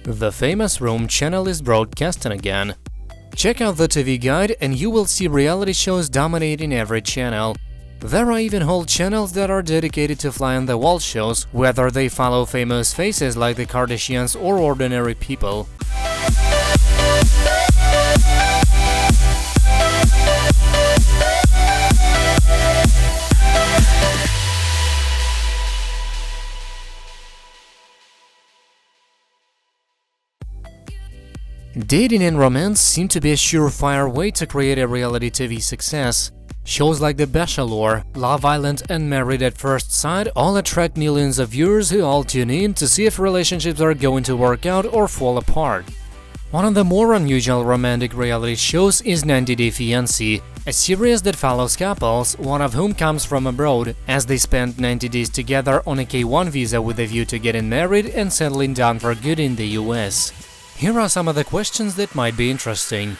The famous Rome channel is broadcasting again. Check out the TV guide and you will see reality shows dominating every channel. There are even whole channels that are dedicated to fly-on-the-wall shows, whether they follow famous faces like the Kardashians or ordinary people. Dating and romance seem to be a surefire way to create a reality TV success. Shows like The Bachelor, Love Island and Married at First Sight all attract millions of viewers who all tune in to see if relationships are going to work out or fall apart. One of the more unusual romantic reality shows is 90 Day Fiancé, a series that follows couples, one of whom comes from abroad, as they spend 90 days together on a K1 visa with a view to getting married and settling down for good in the US. Here are some of the questions that might be interesting.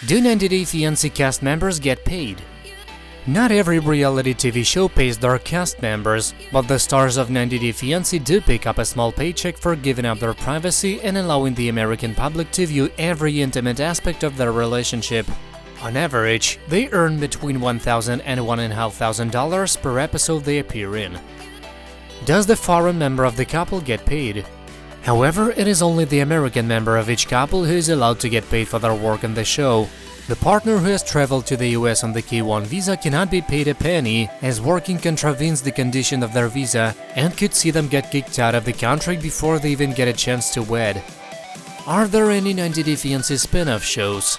Do 90 Day Fiancé cast members get paid? Not every reality TV show pays their cast members, but the stars of 90 Day Fiancé do pick up a small paycheck for giving up their privacy and allowing the American public to view every intimate aspect of their relationship. On average, they earn between $1,000 and $1,500 per episode they appear in. Does the foreign member of the couple get paid? However, it is only the American member of each couple who is allowed to get paid for their work on the show. The partner who has traveled to the US on the K1 visa cannot be paid a penny, as working contravenes the condition of their visa and could see them get kicked out of the country before they even get a chance to wed. Are there any 90 Day Fiancé spin-off shows?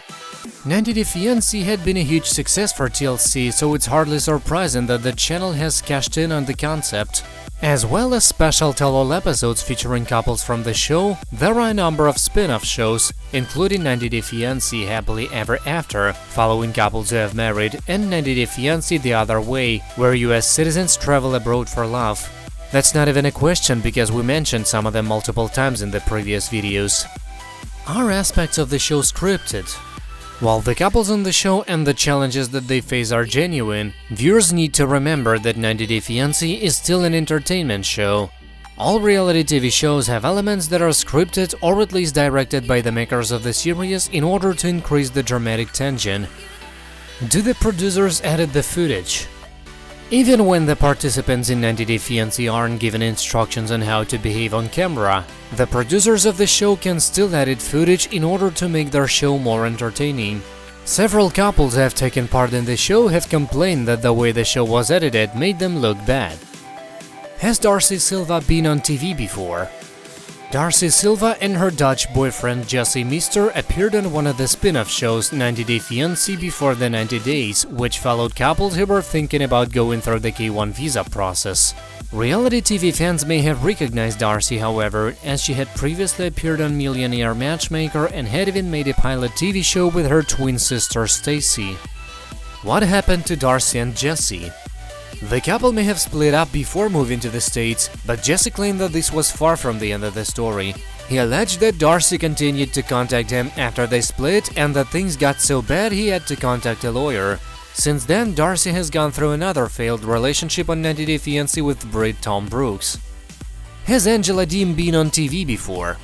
90 Day Fiancé had been a huge success for TLC, so it's hardly surprising that the channel has cashed in on the concept. As well as special tell-all episodes featuring couples from the show, there are a number of spin-off shows, including 90 Day Fiancé Happily Ever After, following couples who have married, and 90 Day Fiancé The Other Way, where US citizens travel abroad for love. That's not even a question because we mentioned some of them multiple times in the previous videos. Are aspects of the show scripted? While the couples on the show and the challenges that they face are genuine, viewers need to remember that 90 Day Fiancé is still an entertainment show. All reality TV shows have elements that are scripted or at least directed by the makers of the series in order to increase the dramatic tension. Do the producers edit the footage? Even when the participants in 90 Day Fiancé aren't given instructions on how to behave on camera, the producers of the show can still edit footage in order to make their show more entertaining. Several couples who have taken part in the show have complained that the way the show was edited made them look bad. Has Darcy Silva been on TV before? Darcy Silva and her Dutch boyfriend Jesse Meester appeared on one of the spin-off shows 90 Day Fiancé Before the 90 Days, which followed couples who were thinking about going through the K1 visa process. Reality TV fans may have recognized Darcy, however, as she had previously appeared on Millionaire Matchmaker and had even made a pilot TV show with her twin sister Stacy. What happened to Darcy and Jesse? The couple may have split up before moving to the States, but Jesse claimed that this was far from the end of the story. He alleged that Darcy continued to contact him after they split and that things got so bad he had to contact a lawyer. Since then, Darcy has gone through another failed relationship on 90 Day Fiancé with Brit Tom Brooks. Has Angela Deem been on TV before?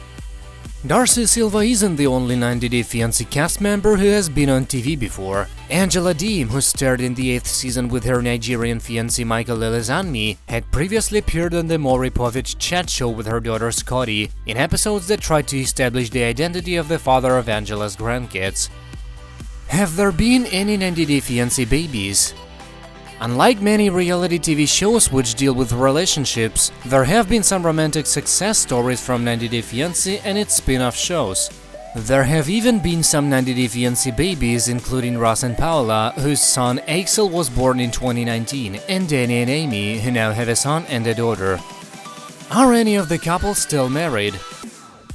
Darcy Silva isn't the only 90 Day Fiancé cast member who has been on TV before. Angela Deem, who starred in the 8th season with her Nigerian fiancé Michael Elizanmi, had previously appeared on the Maury Povich chat show with her daughter Scotty, in episodes that tried to establish the identity of the father of Angela's grandkids. Have there been any 90 Day Fiancé babies? Unlike many reality TV shows which deal with relationships, there have been some romantic success stories from 90 Day Fiancé and its spin-off shows. There have even been some 90 Day Fiancé babies, including Ross and Paola, whose son Axel was born in 2019, and Danny and Amy, who now have a son and a daughter. Are any of the couples still married?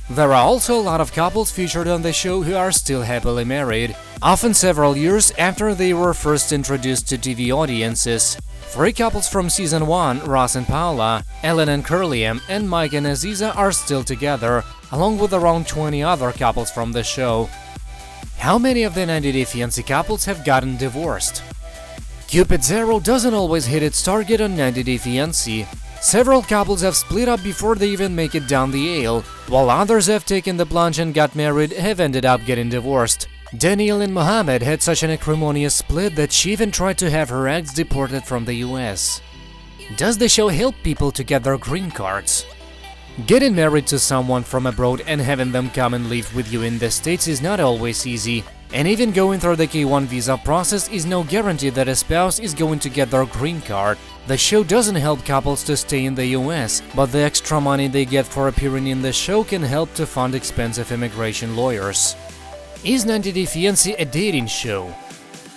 There are also a lot of couples featured on the show who are still happily married, often several years after they were first introduced to TV audiences. 3 couples from Season 1, Ross and Paola, Ellen and Curliam, and Mike and Aziza are still together, along with around 20 other couples from the show. How many of the 90 Day Fiancé couples have gotten divorced? Cupid Zero doesn't always hit its target on 90 Day Fiancé. Several couples have split up before they even make it down the aisle, while others have taken the plunge and got married have ended up getting divorced. Danielle and Mohammed had such an acrimonious split that she even tried to have her ex deported from the US. Does the show help people to get their green cards? Getting married to someone from abroad and having them come and live with you in the States is not always easy, and even going through the K-1 visa process is no guarantee that a spouse is going to get their green card. The show doesn't help couples to stay in the US, but the extra money they get for appearing in the show can help to fund expensive immigration lawyers. Is 90 Day Fiancé a dating show?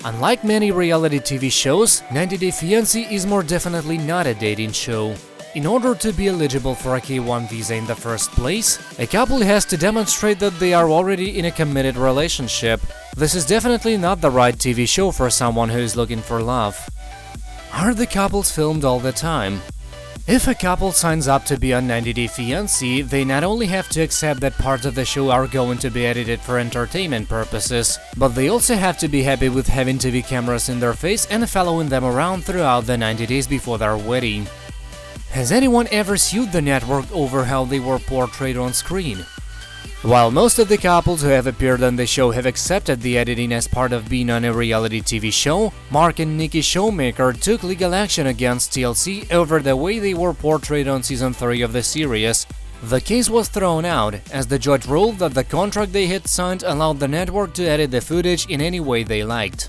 Unlike many reality TV shows, 90 Day Fiancé is more definitely not a dating show. In order to be eligible for a K-1 visa in the first place, a couple has to demonstrate that they are already in a committed relationship. This is definitely not the right TV show for someone who is looking for love. Are the couples filmed all the time? If a couple signs up to be on 90 Day Fiancé, they not only have to accept that parts of the show are going to be edited for entertainment purposes, but they also have to be happy with having TV cameras in their face and following them around throughout the 90 days before their wedding. Has anyone ever sued the network over how they were portrayed on screen? While most of the couples who have appeared on the show have accepted the editing as part of being on a reality TV show, Mark and Nikki Showmaker took legal action against TLC over the way they were portrayed on season 3 of the series. The case was thrown out, as the judge ruled that the contract they had signed allowed the network to edit the footage in any way they liked.